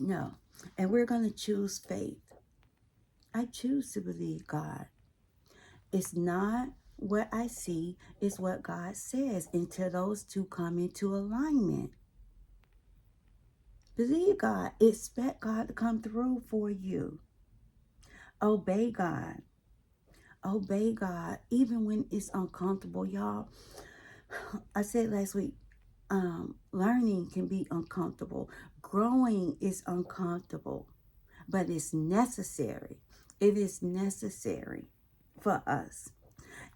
No. And we're going to choose faith. I choose to believe God. It's not what I see, it's what God says until those two come into alignment. Believe God. Expect God to come through for you. Obey God. Obey God even when it's uncomfortable, y'all. I said last week, learning can be uncomfortable. Growing is uncomfortable, but it's necessary. It is necessary for us.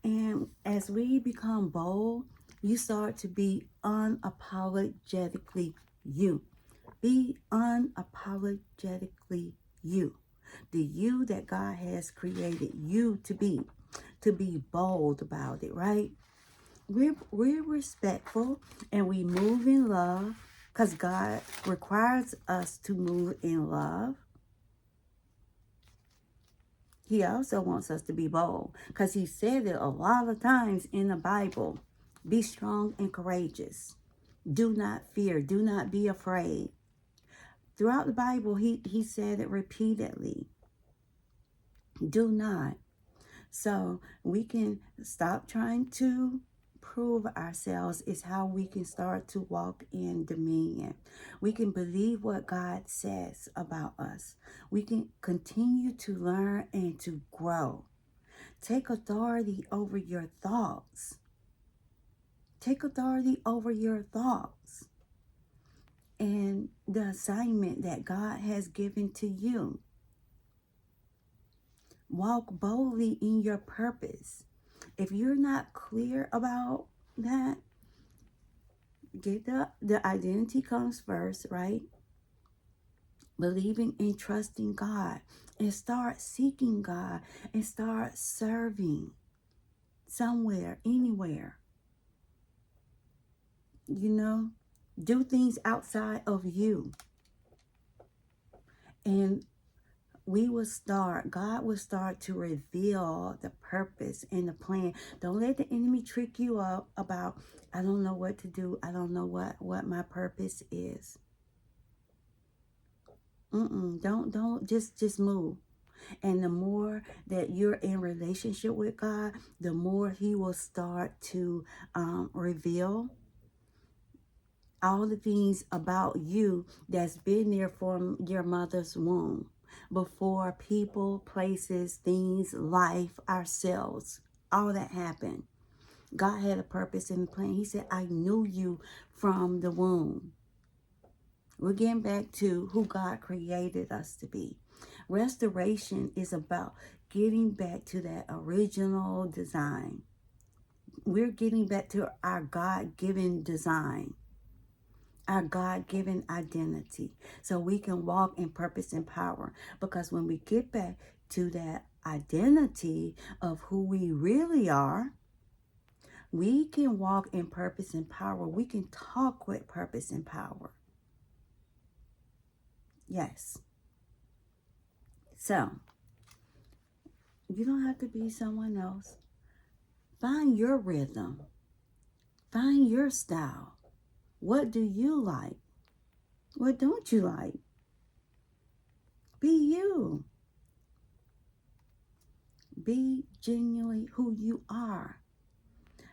And as we become bold, you start to be unapologetically you. Be unapologetically you. The you that God has created you to be. To be bold about it, right? We're respectful and we move in love because God requires us to move in love. He also wants us to be bold because he said it a lot of times in the Bible. Be strong and courageous. Do not fear. Do not be afraid. Throughout the Bible, he said it repeatedly. Do not. So we can stop trying to prove ourselves is how we can start to walk in dominion. We can believe what God says about us. We can continue to learn and to grow. Take authority over your thoughts. Take authority over your thoughts and the assignment that God has given to you. Walk boldly in your purpose. If you're not clear about that, get the identity comes first, right? Believing and trusting God and start seeking God and start serving somewhere, anywhere. You know, do things outside of you. And God will start to reveal the purpose and the plan. Don't let the enemy trick you up about, I don't know what to do. I don't know what my purpose is. Don't just move. And the more that you're in relationship with God, the more he will start to reveal all the things about you that's been there from your mother's womb. Before people, places, things, life, ourselves, all that happened. God had a purpose and a plan. He said, I knew you from the womb. We're getting back to who God created us to be. Restoration is about getting back to that original design. We're getting back to our God-given design, our God-given identity, so we can walk in purpose and power. Because when we get back to that identity of who we really are, we can walk in purpose and power. We can talk with purpose and power. Yes. So, you don't have to be someone else. Find your rhythm. Find your style. What do you like? What don't you like? Be you. Be genuinely who you are.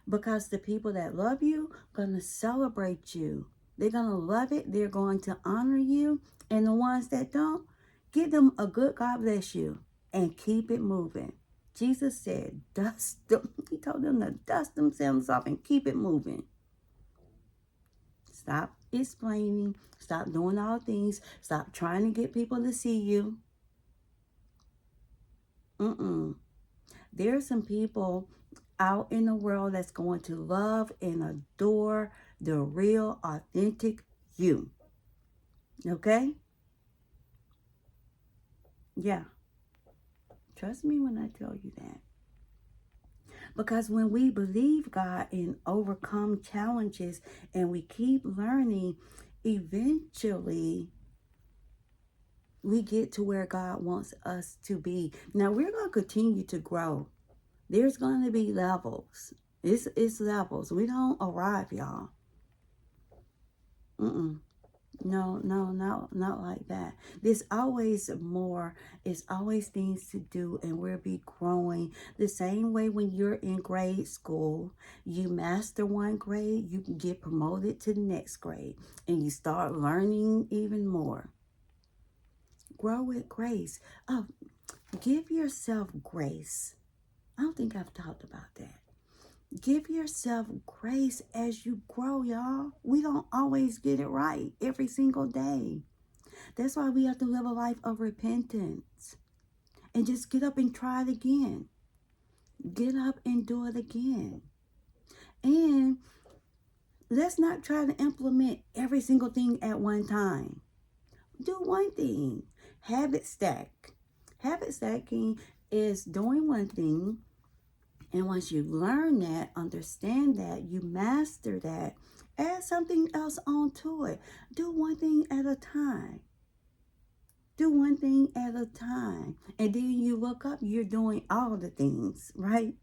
Because the people that love you are going to celebrate you. They're going to love it. They're going to honor you. And the ones that don't, give them a good God bless you and keep it moving. Jesus said, dust them. He told them to dust themselves off and keep it moving. Stop explaining. Stop doing all things. Stop trying to get people to see you. There are some people out in the world that's going to love and adore the real, authentic you. Okay? Yeah. Trust me when I tell you that. Because when we believe God and overcome challenges and we keep learning, eventually we get to where God wants us to be. Now, we're going to continue to grow. There's going to be levels. It's levels. We don't arrive, y'all. No, no, no, not like that. There's always more. It's always things to do, and we'll be growing. The same way when you're in grade school, you master one grade, you can get promoted to the next grade, and you start learning even more. Grow with grace. Oh, give yourself grace. I don't think I've talked about that. Give yourself grace as you grow, y'all. We don't always get it right every single day. That's why we have to live a life of repentance and just get up and try it again. Get up and do it again. And let's not try to implement every single thing at one time. Do one thing. Habit stack. Habit stacking is doing one thing, and once you learn that, understand that, you master that, add something else onto it. Do one thing at a time. Do one thing at a time. And then you look up, you're doing all the things, right?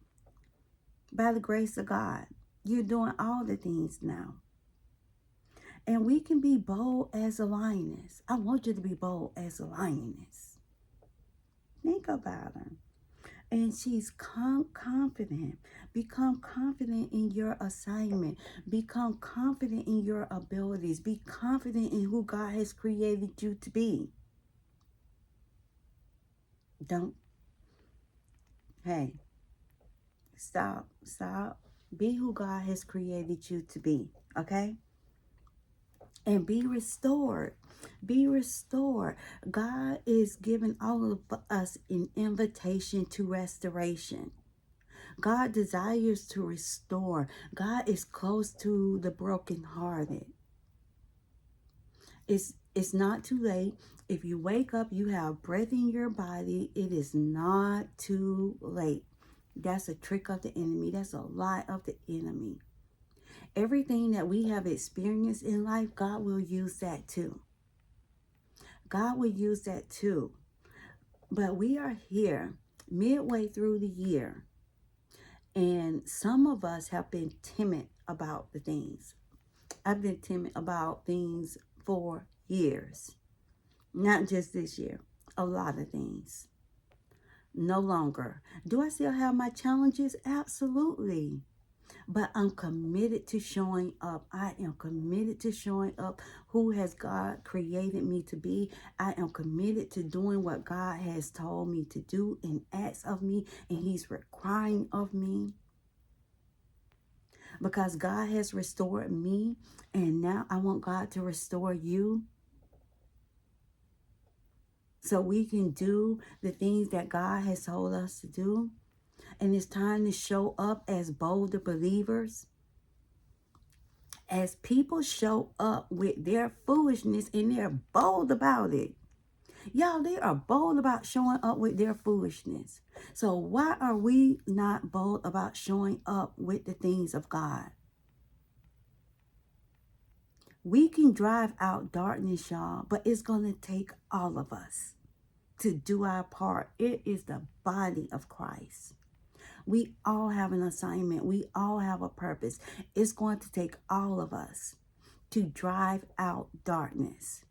By the grace of God. You're doing all the things now. And we can be bold as a lioness. I want you to be bold as a lioness. Think about her. And she's confident. Become confident in your assignment. Become confident in your abilities. Be confident in who God has created you to be. Don't. Hey, stop. Be who God has created you to be. Okay? And be restored. Be restored. God is giving all of us an invitation to restoration. God desires to restore. God is close to the brokenhearted. It's not too late. If you wake up, you have breath in your body, it is not too late. That's a trick of the enemy. That's a lie of the enemy. Everything that we have experienced in life, God will use that too. God will use that too. But we are here midway through the year. And some of us have been timid about the things. I've been timid about things for years. Not just this year. A lot of things. No longer. Do I still have my challenges? Absolutely. But I'm committed to showing up. I am committed to showing up who has God created me to be. I am committed to doing what God has told me to do and asks of me, and He's requiring of me. Because God has restored me, and now I want God to restore you. So we can do the things that God has told us to do. And it's time to show up as bolder believers. As people show up with their foolishness and they're bold about it. Y'all, they are bold about showing up with their foolishness. So why are we not bold about showing up with the things of God? We can drive out darkness, y'all, but it's going to take all of us to do our part. It is the body of Christ. We all have an assignment. We all have a purpose. It's going to take all of us to drive out darkness.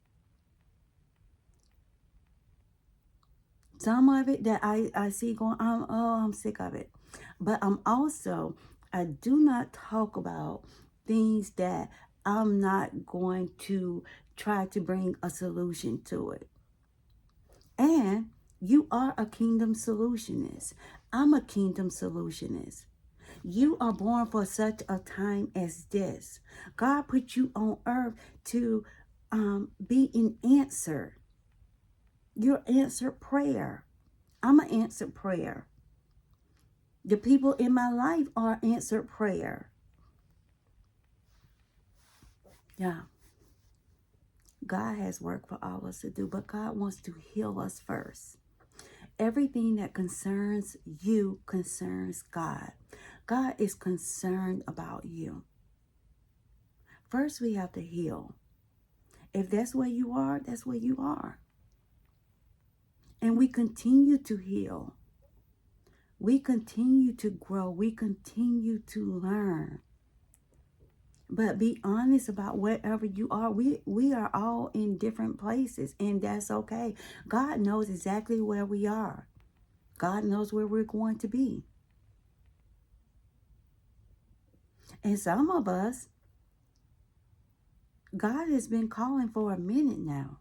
Some of it that I see going on, I'm sick of it. But I do not talk about things that I'm not going to try to bring a solution to it. And you are a kingdom solutionist. I'm a kingdom solutionist. You are born for such a time as this. God put you on earth to be an answer. Your answered prayer. I'm an answered prayer. The people in my life are answered prayer. Yeah. God has work for all of us to do, but God wants to heal us first. Everything that concerns you concerns God. God is concerned about you. First, we have to heal. If that's where you are, that's where you are. And we continue to heal. We continue to grow. We continue to learn. But be honest about wherever you are. We are all in different places, and that's okay. God knows exactly where we are. God knows where we're going to be. And some of us, God has been calling for a minute now.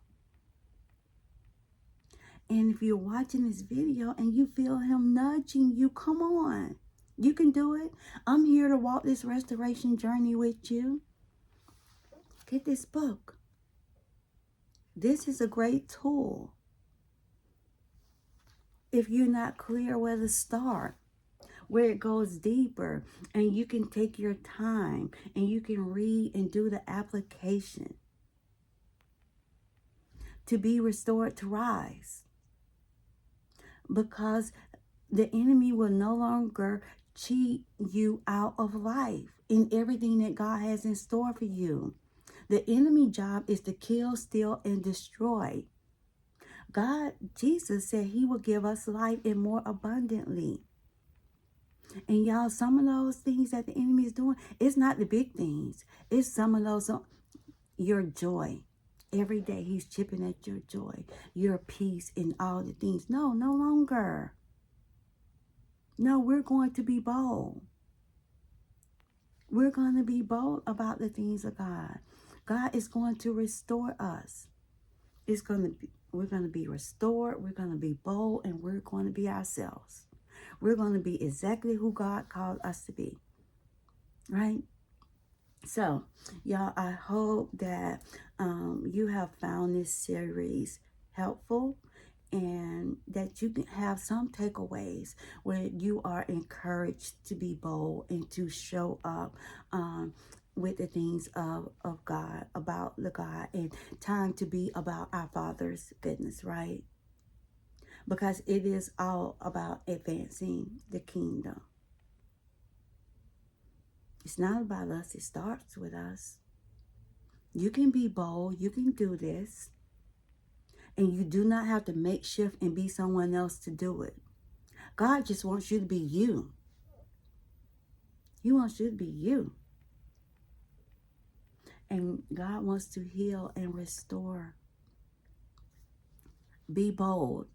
And if you're watching this video and you feel him nudging you, come on. You can do it. I'm here to walk this restoration journey with you. Get this book. This is a great tool. If you're not clear where to start, where it goes deeper, and you can take your time and you can read and do the application to be restored to rise. Because the enemy will no longer cheat you out of life in everything that God has in store for you. The enemy job is to kill, steal, and destroy. Jesus said he will give us life and more abundantly. And y'all, some of those things that the enemy is doing, it's not the big things. It's some of those, your joy. Every day he's chipping at your joy, your peace, and all the things. No longer. No, we're going to be bold. We're going to be bold about the things of God. God is going to restore us. We're going to be restored. We're going to be bold, and we're going to be ourselves. We're going to be exactly who God called us to be. Right? So, y'all, I hope that you have found this series helpful and that you can have some takeaways where you are encouraged to be bold and to show up with the things of God, about the God, and time to be about our Father's business, right? Because it is all about advancing the kingdom. It's not about us. It starts with us. You can be bold. You can do this. And you do not have to make shift and be someone else to do it. God just wants you to be you. He wants you to be you. And God wants to heal and restore. Be bold.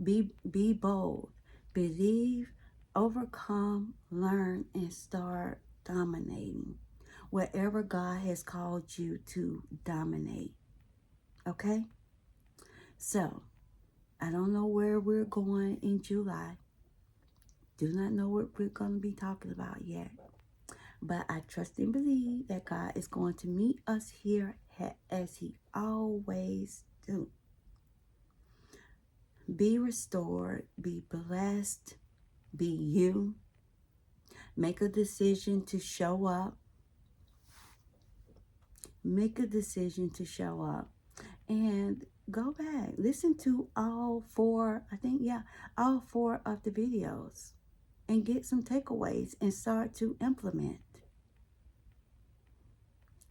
Be bold. Believe, overcome, learn, and start dominating wherever God has called you to dominate. Okay? So, I don't know where we're going in July. Do not know what we're going to be talking about yet. But I trust and believe that God is going to meet us here as he always do. Be restored, be blessed, be you. Make a decision to show up. Make a decision to show up. And go back. Listen to all four of the videos. And get some takeaways and start to implement.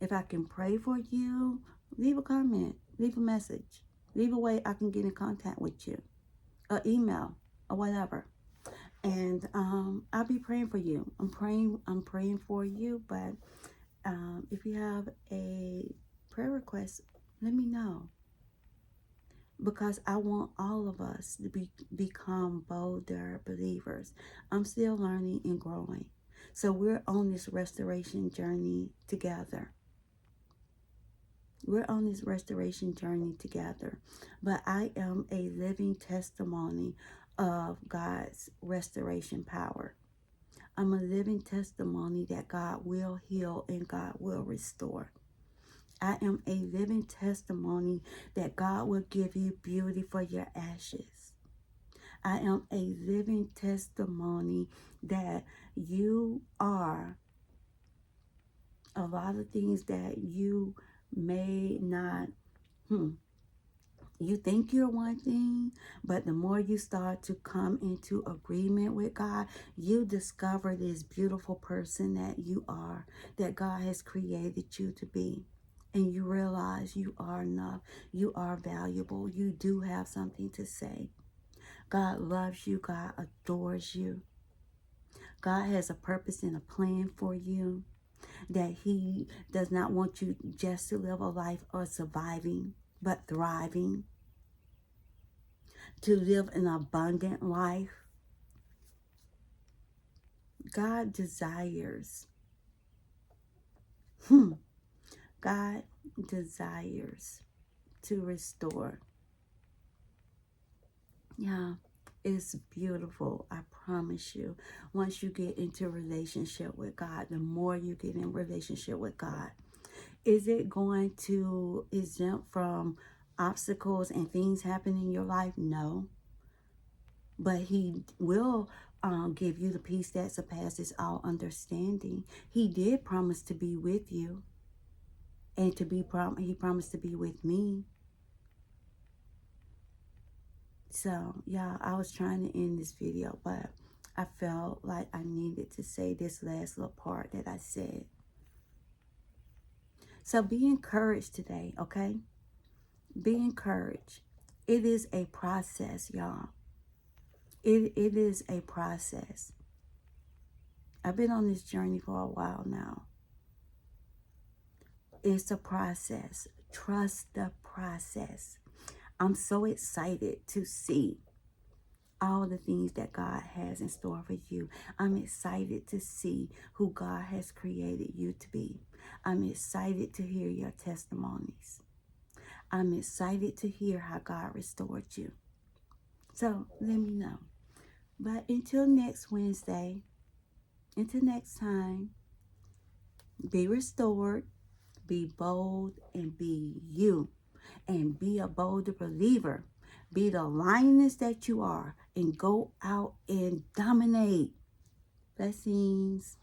If I can pray for you, leave a comment, leave a message, leave a way I can get in contact with you, or email, or whatever. And I'll be praying for you. I'm praying for you. But if you have a prayer request, let me know. Because I want all of us to become bolder believers. I'm still learning and growing. So we're on this restoration journey together. We're on this restoration journey together. But I am a living testimony of God's restoration power. I'm a living testimony that God will heal and God will restore. I am a living testimony that God will give you beauty for your ashes. I am a living testimony that you are a lot of things that you may not, you think you're one thing, but the more you start to come into agreement with God, you discover this beautiful person that you are, that God has created you to be. And you realize you are enough. You are valuable. You do have something to say. God loves you. God adores you. God has a purpose and a plan for you. that he does not want you just to live a life of surviving, but thriving, to live an abundant life. God desires, God desires to restore. Yeah, it's beautiful. I promise you. Once you get into relationship with God, the more you get in relationship with God, is it going to exempt from obstacles and things happen in your life? No. But he will give you the peace that surpasses all understanding. He did promise to be with you, and he promised to be with me. So, yeah, I was trying to end this video, but I felt like I needed to say this last little part that I said. So be encouraged today, okay? Be encouraged. It is a process, y'all. It is a process. I've been on this journey for a while now. It's a process. Trust the process. I'm so excited to see all the things that God has in store for you. I'm excited to see who God has created you to be. I'm excited to hear your testimonies. I'm excited to hear how God restored you. So let me know. But until next Wednesday, until next time, be restored, be bold, and be you. And be a bolder believer. Be the lioness that you are and go out and dominate. Blessings.